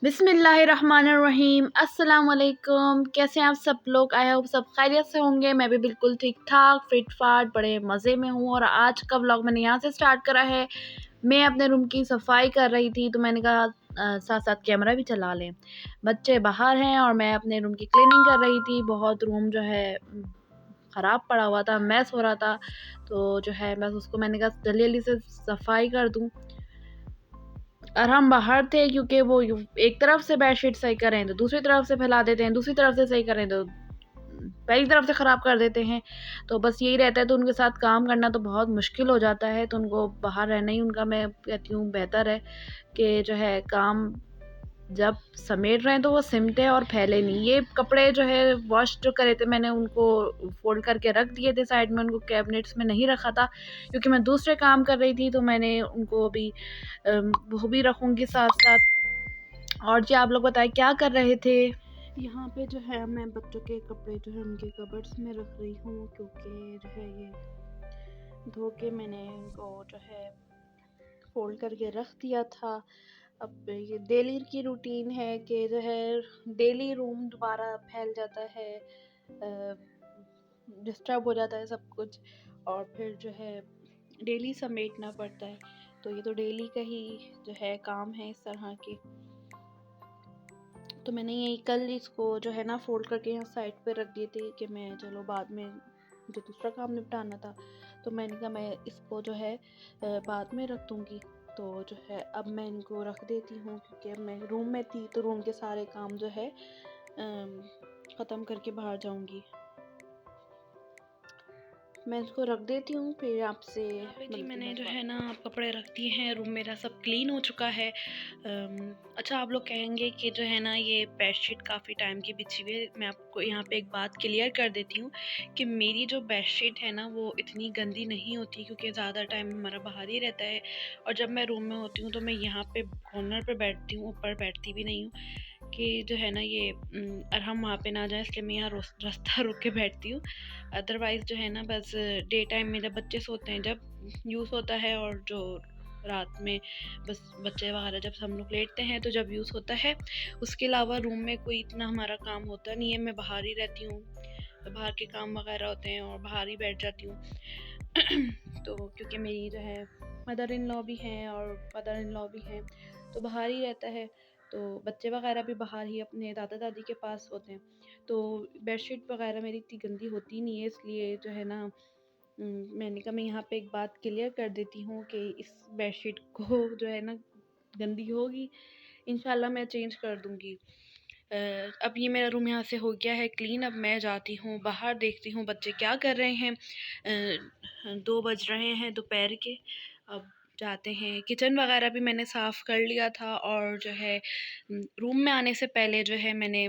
बिस्मिल्लाहिर्रहमानिर्रहीम। अस्सलाम वालेकुम। कैसे हैं आप सब लोग? आई होप सब खैरियत से होंगे। मैं भी बिल्कुल ठीक ठाक फिट फाट बड़े मज़े में हूँ। और आज का व्लॉग मैंने यहाँ से स्टार्ट करा है। मैं अपने रूम की सफाई कर रही थी तो मैंने कहा साथ साथ कैमरा भी चला लें। बच्चे बाहर हैं और मैं अपने रूम की क्लीनिंग कर रही थी। बहुत रूम जो है ख़राब पड़ा हुआ था, मैस हो रहा था। तो जो है बस उसको मैंने कहा जल्दी जल्दी से सफाई कर दूँ। और हम बाहर थे क्योंकि वो एक तरफ से बेडशीट सही करें तो दूसरी तरफ से फैला देते हैं, दूसरी तरफ से सही करें तो पहली तरफ से ख़राब कर देते हैं। तो बस यही रहता है, तो उनके साथ काम करना तो बहुत मुश्किल हो जाता है। तो उनको बाहर रहना ही उनका मैं कहती हूँ बेहतर है कि जो है काम जब समेट रहे हैं तो वो सिमटे और फैले नहीं। ये कपड़े जो है वॉश जो करे थे मैंने उनको फ़ोल्ड करके रख दिए थे साइड में, उनको कैबिनेट्स में नहीं रखा था क्योंकि मैं दूसरे काम कर रही थी। तो मैंने उनको अभी वो भी रखूँगी साथ-साथ। और जी आप लोग बताएँ क्या कर रहे थे? यहाँ पे जो है मैं बच्चों के कपड़े जो है उनके कबर्ड्स में रख रही हूँ, क्योंकि जो है ये धो के मैंने इनको जो है फोल्ड करके रख दिया था। अब ये डेली की रूटीन है कि जो है डेली रूम दोबारा फैल जाता है, डिस्टर्ब हो जाता है सब कुछ, और फिर जो है डेली समेटना पड़ता है। तो ये तो डेली का ही जो है काम है इस तरह के। तो मैंने यही कल इसको जो है ना फोल्ड करके यहाँ साइड पे रख दिए थे कि मैं चलो बाद में जो दूसरा काम निपटाना था, तो मैंने कहा मैं इसको जो है बाद में रख दूँगी। तो जो है अब मैं इनको रख देती हूँ, क्योंकि अब मैं रूम में थी तो रूम के सारे काम जो है ख़त्म करके बाहर जाऊँगी। मैं इसको रख देती हूँ, फिर आपसे यहाँ पे जी मिलती मैंने हूँ जो बाद है में। ना कपड़े रख दिए हैं। रूम मेरा सब क्लीन हो चुका है। अच्छा आप लोग कहेंगे कि जो है ना ये बेडशीट काफ़ी टाइम की बिछी हुई है। मैं आपको यहाँ पे एक बात क्लियर कर देती हूँ कि मेरी जो बेडशीट है ना वो इतनी गंदी नहीं होती, क्योंकि ज़्यादा टाइम हमारा बाहर ही रहता है। और जब मैं रूम में होती हूँ तो मैं यहाँ पे कॉर्नर पे बैठती हूँ, ऊपर बैठती भी नहीं हूँ कि जो है ना ये और हम वहाँ पे ना जाएं, इसलिए मैं यहाँ रास्ता रुक के बैठती हूँ। अदरवाइज़ जो है ना बस डे टाइम में जब बच्चे सोते हैं जब यूज़ होता है, और जो रात में बस बच्चे वगैरह जब हम लोग लेटते हैं तो जब यूज़ होता है। उसके अलावा रूम में कोई इतना हमारा काम होता नहीं है। मैं बाहर ही रहती हूँ, तो बाहर के काम वगैरह होते हैं और बाहर ही बैठ जाती हूँ। तो क्योंकि मेरी जो है मदर इन लॉ भी हैं और फादर इन लॉ भी हैं, तो बाहर ही रहता है। तो बच्चे वगैरह भी बाहर ही अपने दादा दादी के पास होते हैं। तो बेडशीट वगैरह मेरी इतनी गंदी होती नहीं है, इसलिए जो है ना मैंने कहा मैं यहाँ पे एक बात क्लियर कर देती हूँ कि इस बेडशीट को जो है ना गंदी होगी, इंशाल्लाह मैं चेंज कर दूँगी। अब ये मेरा रूम यहाँ से हो गया है क्लीन। अब मैं जाती हूँ बाहर, देखती हूँ बच्चे क्या कर रहे हैं। 2 बज रहे हैं दोपहर के। अब जाते हैं। किचन वगैरह भी मैंने साफ़ कर लिया था, और जो है रूम में आने से पहले जो है मैंने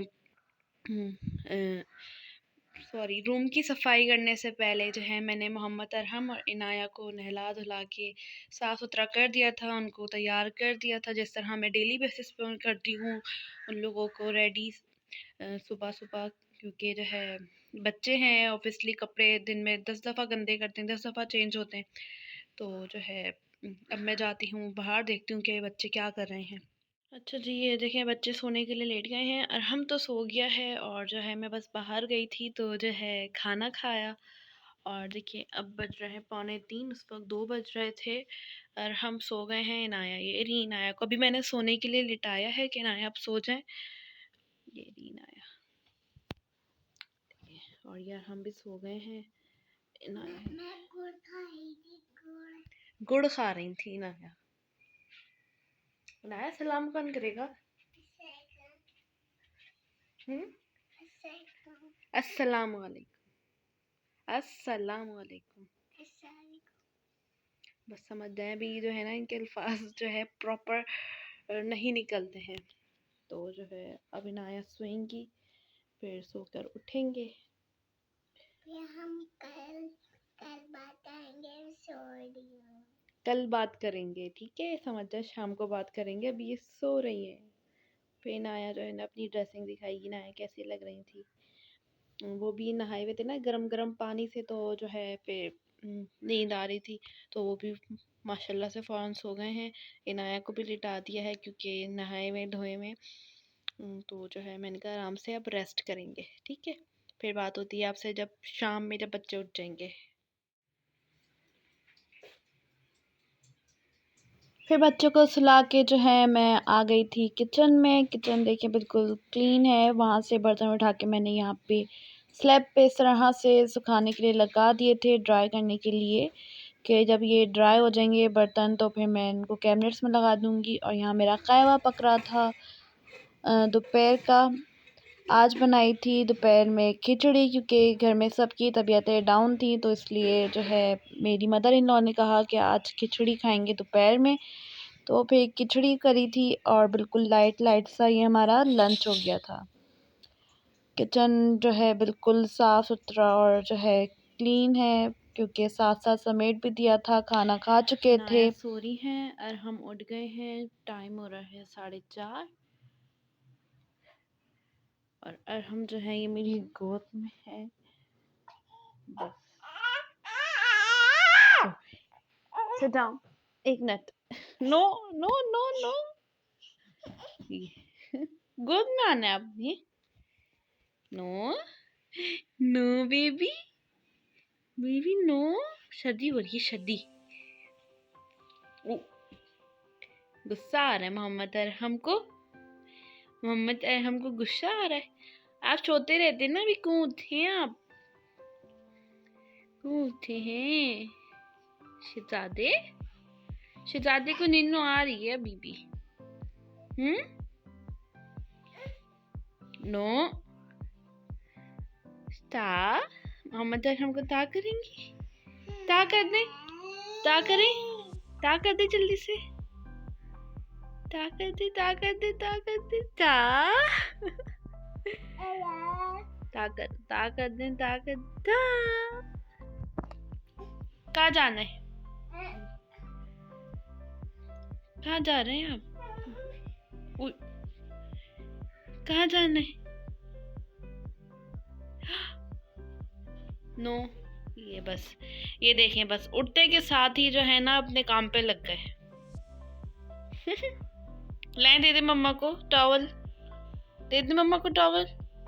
सॉरी रूम की सफाई करने से पहले जो है मैंने मोहम्मद अरहम और इनाया को नहला धुला के साफ़ सुथरा कर दिया था, उनको तैयार कर दिया था जिस तरह मैं डेली बेसिस पे करती हूँ उन लोगों को रेडी सुबह सुबह। क्योंकि जो है बच्चे हैं, ऑब्वियसली कपड़े दिन में 10 दफ़ा गंदे करते हैं, 10 दफ़ा चेंज होते हैं। तो जो है अब मैं जाती हूँ बाहर, देखती हूँ कि बच्चे क्या कर रहे हैं। अच्छा जी, ये देखिए बच्चे सोने के लिए लेट गए हैं और हम तो सो गया है। और जो है मैं बस बाहर गई थी तो जो है खाना खाया। और देखिए अब बज रहे हैं 2:45, उस वक़्त 2 बज रहे थे और हम सो गए हैं। इनाया, ये रही इनाया को अभी मैंने सोने के लिए लिटाया है कि इनाया आप सो जाएँ। ये रही इनाया। और यार हम भी सो गए हैं। इनाया मैं गुड़ खा रही थी, गुड़ खा रही थी इनाया। इनाया सलाम कौन करेगा? अस्सलाम वालेकुम। अस्सलाम वालेकुम। बस समझ जाएं भी जो है ना इनके अल्फाज जो है प्रॉपर नहीं निकलते हैं। तो जो है अब इनाया सोएंगी, फिर सोकर उठेंगे। फिर हम कल बात करेंगे। सो रही हूँ, कल बात करेंगे, ठीक है? समझ जाए शाम को बात करेंगे, अभी ये सो रही है। फिर इनाया जो है ना अपनी ड्रेसिंग दिखाएगी, इनाया कैसी लग रही थी। वो भी नहाए हुए थे ना गरम गरम पानी से, तो जो है फिर नींद आ रही थी, तो वो भी माशाल्लाह से फ़ौरन सो गए हैं। इनाया को भी लिटा दिया है क्योंकि नहाए हुए धोए में। तो जो है मैंने कहा आराम से अब रेस्ट करेंगे, ठीक है। फिर बात होती है आपसे जब शाम में जब बच्चे उठ जाएंगे। फिर बच्चों को सुला के जो है मैं आ गई थी किचन में। किचन देखिए बिल्कुल क्लीन है। वहाँ से बर्तन उठा के मैंने यहाँ पे स्लैब पे इस तरह से सुखाने के लिए लगा दिए थे, ड्राई करने के लिए, कि जब ये ड्राई हो जाएंगे बर्तन तो फिर मैं इनको कैबिनेट्स में लगा दूँगी। और यहाँ मेरा कहवा पक रहा था दोपहर का। आज बनाई थी दोपहर में खिचड़ी, क्योंकि घर में सबकी तबीयतें डाउन थी, तो इसलिए जो है मेरी मदर इन लॉ ने कहा कि आज खिचड़ी खाएंगे दोपहर में। तो फिर खिचड़ी करी थी और बिल्कुल लाइट लाइट सा ये हमारा लंच हो गया था। किचन जो है बिल्कुल साफ़ सुथरा और जो है क्लीन है, क्योंकि साथ साथ समेट भी दिया था, खाना खा चुके थे। सो रही हैं और हम उठ गए हैं। टाइम हो रहा है 4:30 और अरहम जो है ये मेरी गोद में है। बस सिट डाउन, एक minute. No no no no, गोद में आना है अपनी। No no baby, baby no. सर्दी हो रही है, सर्दी। गुस्सा आ रहा है मोहम्मद अरहम को। मोहम्मद अरहम को गुस्सा आ रहा है। आप सोते रहते ना, अभी क्यों उठे हैं आप? क्यों उठे हैं शहजादे? शहजादे को नींद आ रही है बीबी। नो ता। मोहम्मद अरहम को ता करेंगी? ता कर दे, ता करें, ता कर दे जल्दी से। ता कर दे, ता कर दे, ता कर दे, ता ता कर दे, ता कर ता। कहाँ जाना है? कहाँ जा रहे हैं आप? कहाँ जाना है? नो ये बस, ये देखें, बस उठते के साथ ही जो है ना अपने काम पे लग गए। लाइन दे दे मम्मा को टॉवल, दे दे मम्मा को टॉवल।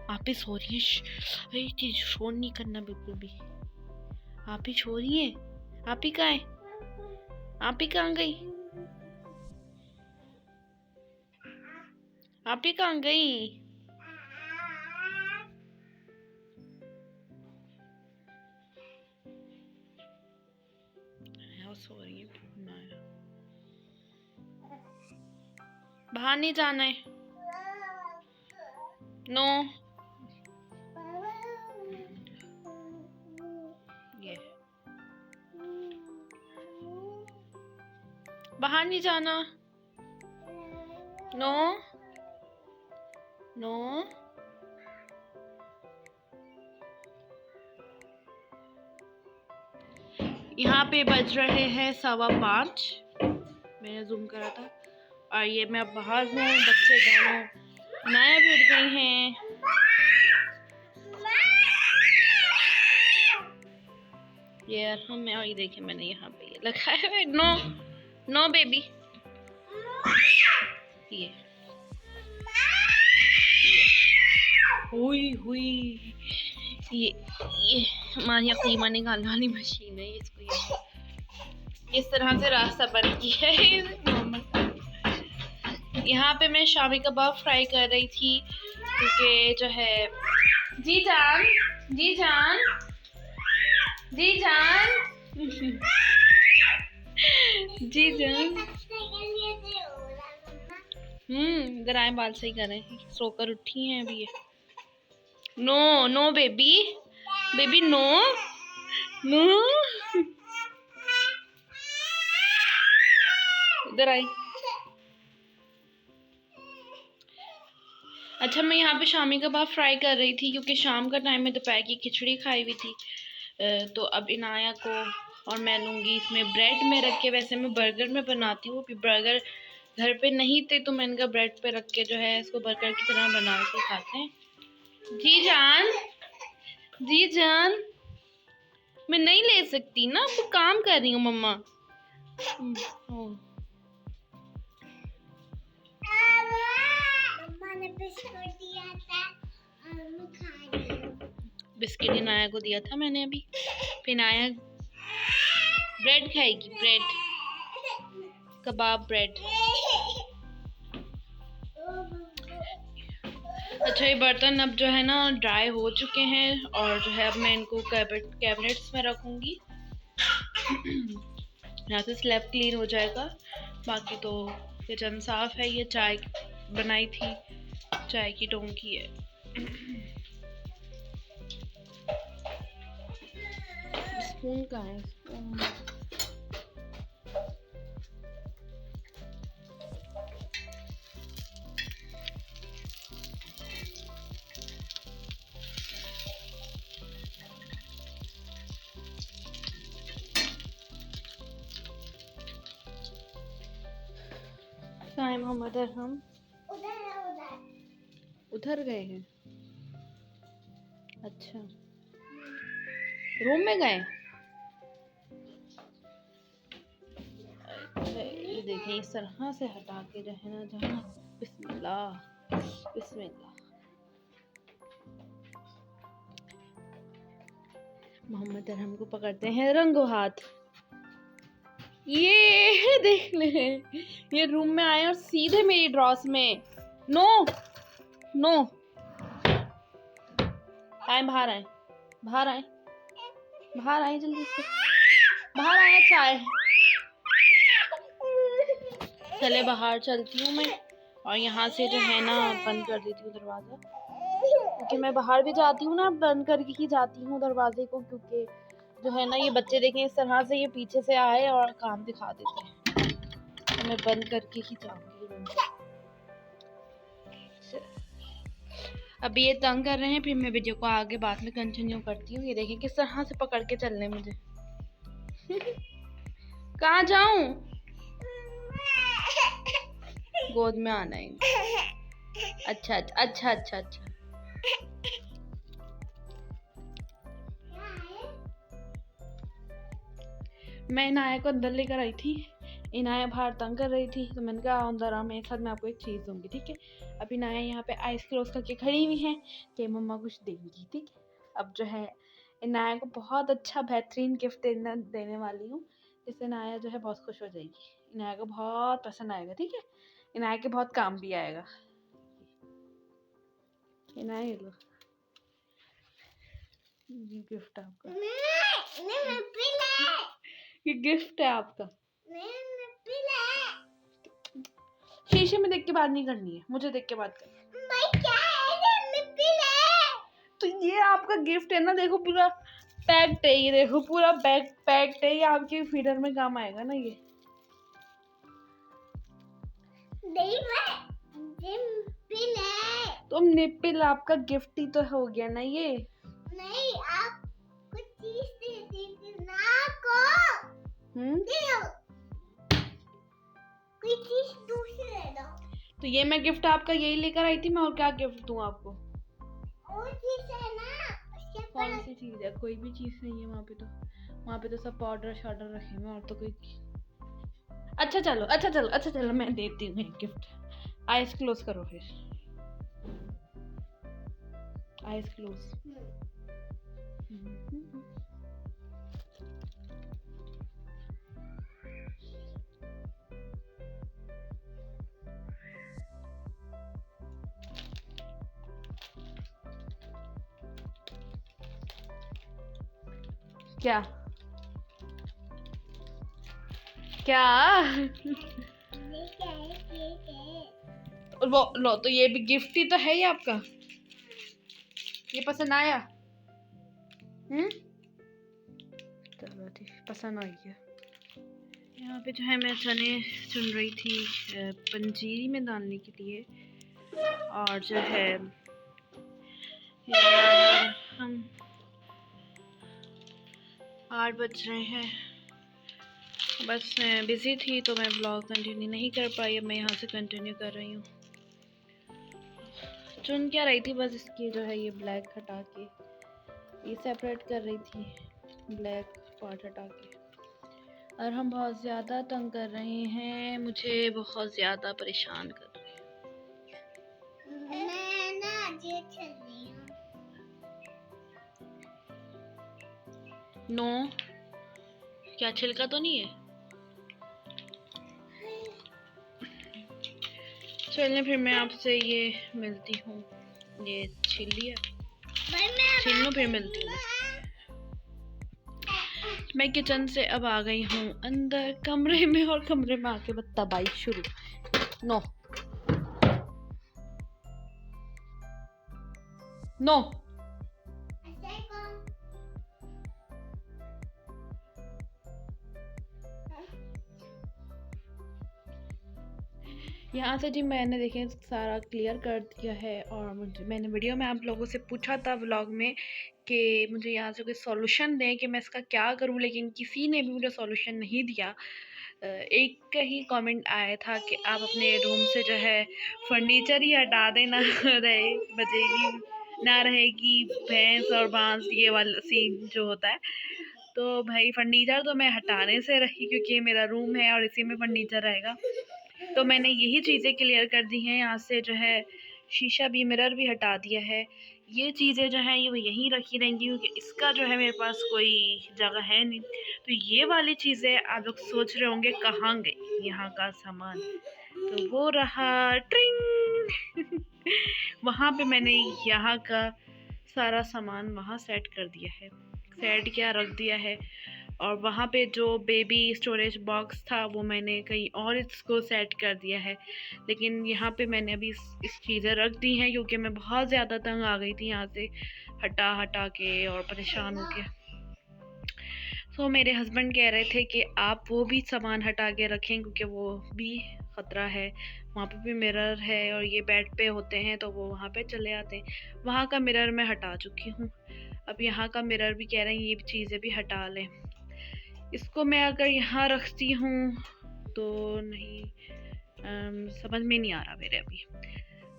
आप ही सो रही है, शोर नहीं करना बिल्कुल भी। आप ही सो रही है। आप ही कहाँ है? आप ही कहाँ गई? आप ही कहाँ गई? सो रही है। बाहर नहीं जाना है। नो ये बाहर नहीं जाना। No no. यहाँ पे बज रहे हैं 5:15। मैंने जूम करा था। और ये मैं अब बाहर हूँ, बच्चे दोनों नया भी उठ गई हैं। ये अरहम में, और ये देखिए मैंने यहाँ पे ये लगाया है। No no baby. ये हुई हुई, ये हमारी कीमा निकालने वाली मशीन है। इसको ये इस तरह से रास्ता बन गया है। यहाँ पे मैं शामी कबाब फ्राई कर रही थी, क्योंकि जो है जी जान, जी जान, जी जान, जी जान। इधर आए, बाल सही कर रहे हैं। सोकर उठी हैं अभी ये। No no baby, baby no no. इधर आई। अच्छा, मैं यहाँ पे शामी कबाब फ्राई कर रही थी, क्योंकि शाम का टाइम में दोपहर की खिचड़ी खाई हुई थी। तो अब इनाया को और मैं लूँगी इसमें ब्रेड में रख के। वैसे मैं बर्गर में बनाती हूँ, बर्गर घर पे नहीं थे तो मैंने कहा ब्रेड पे रख के जो है इसको बर्गर की तरह बना के खाते हैं। जी जान, जी जान, मैं नहीं ले सकती ना, वो काम कर रही हूँ मम्मा। ओ, मम्मा ने बिस्कुट दिया था और मैं खा रही हूँ। बिस्किट इनाया को दिया था मैंने अभी। फिर इनाया ब्रेड खाएगी, ब्रेड, कबाब ब्रेड। अच्छा, ये बर्तन अब जो है ना ड्राई हो चुके हैं और जो है अब मैं इनको कैबिनेट्स में रखूँगी। यहाँ से स्लैब क्लीन हो जाएगा। बाकी तो किचन साफ है। ये चाय बनाई थी, चाय की टोंकी है। स्पून कहाँ है? स्पून कहाँ है मोहम्मद अरहम? उधर गए हैं। अच्छा, रूम में गए। ये देखें, इस तरह से हटा के जो है ना, जहाँ बिस्मिल्लाह बिस्मिल्लाह। मोहम्मद अरहम को पकड़ते हैं रंगो हाथ। ये देख ले, ये रूम में आए और सीधे मेरी ड्रॉस में। नो नो, आए बाहर, आए बाहर, आए बाहर, आए जल्दी से बाहर आए। चाय, चले बाहर चलती हूँ मैं और यहाँ से जो है ना बंद कर देती हूँ दरवाज़ा, क्योंकि मैं बाहर भी जाती हूँ ना बंद करके ही जाती हूँ दरवाजे को, क्योंकि जो है ना ये बच्चे देखें इस तरह से ये पीछे से आए और काम दिखा देते हैं, तो मैं बंद करके ही जाऊँगी रूम। अभी ये तंग कर रहे हैं, फिर मैं वीडियो को आगे बाद में कंटिन्यू करती हूँ। ये देखें किस तरह से पकड़ के चल रहे मुझे। कहाँ जाऊँ? गोद में आना है। अच्छा अच्छा अच्छा अच्छा अच्छा। मैं इनाया को अंदर लेकर आई थी। इनाया बाहर तंग कर रही थी, तो मैंने कहा अंदर आओ मेरे साथ, मैं आपको एक चीज़ दूंगी, ठीक है। अब इनाया यहाँ पे आइस क्लोज करके खड़ी हुई है कि मम्मा कुछ देंगी, ठीक है। अब जो है इनाया को बहुत अच्छा बेहतरीन गिफ्ट देने वाली हूँ, जिससे इनाया जो है बहुत खुश हो जाएगी। इनाया को बहुत पसंद आएगा, ठीक है। इनाया के बहुत काम भी आएगा। इनाया ये लो, ये गिफ्ट आपका। ये गिफ्ट है आपका। शीशे में देख के बात नहीं करनी है, मुझे देख के बात करनी है। तो ये आपका गिफ्ट है ना, देखो पूरा पैक्ड है, ये देखो पूरा बैग पैक्ड है, ये आपके फीडर में काम आएगा ना ये। तो निप्पल आपका गिफ्ट ही तो हो गया ना ये। नहीं, आप कुछ चीज दे दी ना को। कोई चीज दूसरी दे दो। तो ये मैं गिफ्ट आपका यही लेकर आई थी मैं, और क्या गिफ्ट दूं आपको? और चीज है ना। कौन सी चीज है? कोई भी चीज नहीं है वहाँ पे तो सब पाउडर शाउडर रखे हुए, और तो कोई। अच्छा चलो अच्छा चलो अच्छा चलो, मैं देती हूँ एक गिफ्ट। आइज क्लोज करो फिर, आइज क्लोज। क्या क्या? वो लो, तो ये भी गिफ्ट ही तो है ये आपका। ये पसंद आया? चलो ठीक, पसंद आई है। यहाँ पे जो है मैं चने चुन रही थी पंजीरी में डालने के लिए, और जो है हम 8 बज रहे हैं। बस मैं बिज़ी थी तो मैं ब्लॉग कंटिन्यू नहीं कर पाई, अब मैं यहाँ से कंटिन्यू कर रही हूँ। चुन क्या रही थी, बस इसकी जो है ये ब्लैक हटा के ये सेपरेट कर रही थी। ब्लैक पार्ट हटा के। और हम बहुत ज़्यादा तंग कर रहे हैं, मुझे बहुत ज़्यादा परेशान कर रहे हैं। मैं ना जेल चल रही हूँ। नो, क्या छिलका तो नहीं है? चलिए फिर मैं आपसे ये मिलती हूँ, ये छील लिया, छील लो फिर मिलती हूँ। मैं किचन से अब आ गई हूँ अंदर कमरे में, और कमरे में आके बदतबाई शुरू। नो नो, यहाँ से जी मैंने देखें सारा क्लियर कर दिया है। और मैंने वीडियो में आप लोगों से पूछा था व्लॉग में कि मुझे यहाँ से कोई सॉल्यूशन दें कि मैं इसका क्या करूँ, लेकिन किसी ने भी मुझे सॉल्यूशन नहीं दिया। एक का ही कमेंट आया था कि आप अपने रूम से जो है फर्नीचर ही हटा दें, ना रहे बचेगी, ना रहेगी भैंस और बांस, ये वाला सीन जो होता है। तो भाई फर्नीचर तो मैं हटाने से रही, क्योंकि ये मेरा रूम है और इसी में फर्नीचर रहेगा। तो मैंने यही चीज़ें क्लियर कर दी हैं। यहाँ से जो है शीशा भी, मिरर भी हटा दिया है। ये चीज़ें जो हैं ये यहीं रखी रहेंगी, क्योंकि इसका जो है मेरे पास कोई जगह है नहीं। तो ये वाली चीज़ें आप लोग सोच रहे होंगे कहाँ गई यहाँ का सामान, तो वो रहा ट्रिंग वहाँ पे मैंने यहाँ का सारा सामान वहाँ सेट कर दिया है, सेट किया, रख दिया है। और वहाँ पे जो बेबी स्टोरेज बॉक्स था वो मैंने कहीं और इसको सेट कर दिया है। लेकिन यहाँ पे मैंने अभी इस चीज़ें रख दी हैं, क्योंकि मैं बहुत ज़्यादा तंग आ गई थी यहाँ से हटा हटा के और परेशान हो के। तो मेरे हस्बैंड कह रहे थे कि आप वो भी सामान हटा के रखें, क्योंकि वो भी ख़तरा है। वहाँ पे भी मिरर है और ये बेड पे होते हैं तो वो वहाँ पे चले आते हैं। वहाँ का मिरर मैं हटा चुकी हूँ, अब यहाँ का मिरर भी कह रहे हैं ये चीज़ें भी हटा लें। इसको मैं अगर यहाँ रखती हूँ तो नहीं, समझ में नहीं आ रहा मेरे अभी।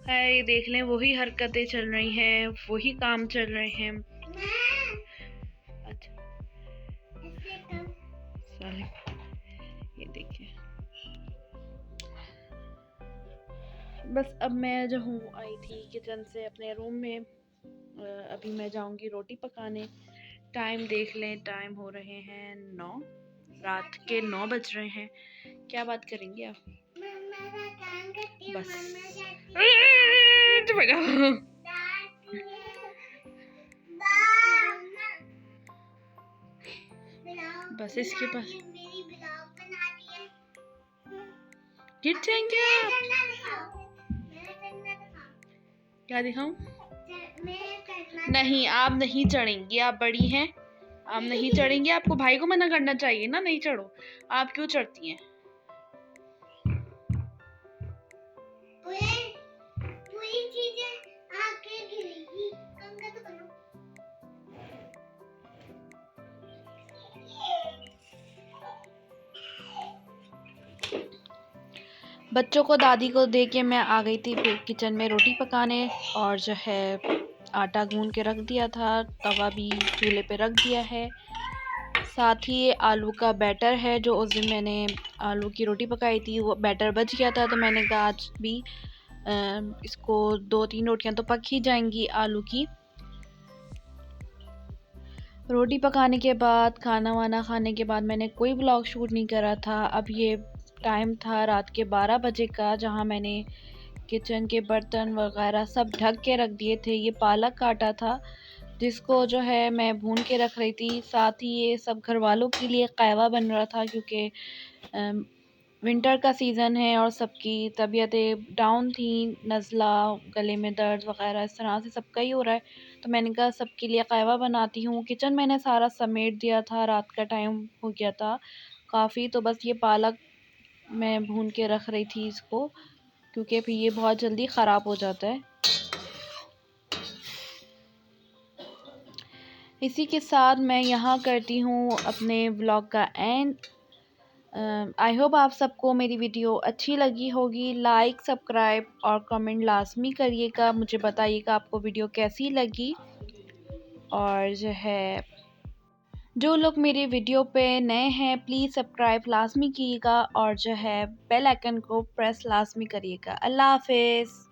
है ये देख लें, वही हरकतें चल रही हैं, वही काम चल रहे हैं। अच्छा चले, ये देखिए। बस अब मैं जो हूँ आई थी किचन से अपने रूम में। अभी मैं जाऊँगी रोटी पकाने। टाइम देख लें, टाइम हो रहे हैं 9, रात के 9 बज रहे हैं। क्या बात करेंगे आप? बस बस इसके पास गिर जाएंगे आप। क्या दिखाऊं? नहीं, आप नहीं चढ़ेंगी, आप बड़ी हैं, आप नहीं चढ़ेंगी। आपको भाई को मना करना चाहिए ना, नहीं चढ़ो। आप क्यों चढ़ती हैं? पूरी चीजें आके गिरेगी, कंगा तो करो। बच्चों को दादी को दे के मैं आ गई थी फिर किचन में रोटी पकाने। और जो है आटा गूंद के रख दिया था, तवा भी चूल्हे पे रख दिया है। साथ ही आलू का बैटर है, जो उस दिन मैंने आलू की रोटी पकाई थी वो बैटर बच गया था, तो मैंने कहा आज भी इसको 2-3 रोटियां तो पक ही जाएंगी आलू की। रोटी पकाने के बाद, खाना वाना खाने के बाद मैंने कोई व्लॉग शूट नहीं करा था। अब ये टाइम था रात के 12 बजे का, जहाँ मैंने किचन के बर्तन वगैरह सब ढक के रख दिए थे। ये पालक काटा था जिसको जो है मैं भून के रख रही थी। साथ ही ये सब घर वालों के लिए कहवा बन रहा था, क्योंकि विंटर का सीज़न है और सबकी तबीयतें डाउन थी, नज़ला, गले में दर्द वगैरह इस तरह से सबका ही हो रहा है। तो मैंने कहा सबके लिए कहवा बनाती हूँ। किचन मैंने सारा समेट दिया था, रात का टाइम हो गया था काफ़ी। तो बस ये पालक मैं भून के रख रही थी इसको, क्योंकि फिर ये बहुत जल्दी ख़राब हो जाता है। इसी के साथ मैं यहाँ करती हूँ अपने व्लॉग का एंड। आई होप आप सबको मेरी वीडियो अच्छी लगी होगी। लाइक, सब्सक्राइब और कमेंट लाजमी करिएगा, मुझे बताइएगा आपको वीडियो कैसी लगी। और जो है जो लोग मेरे वीडियो पे नए हैं प्लीज़ सब्सक्राइब लाज़मी कीजिएगा और जो है बेल आइकन को प्रेस लाज़मी करिएगा। अल्लाह हाफ़िज़।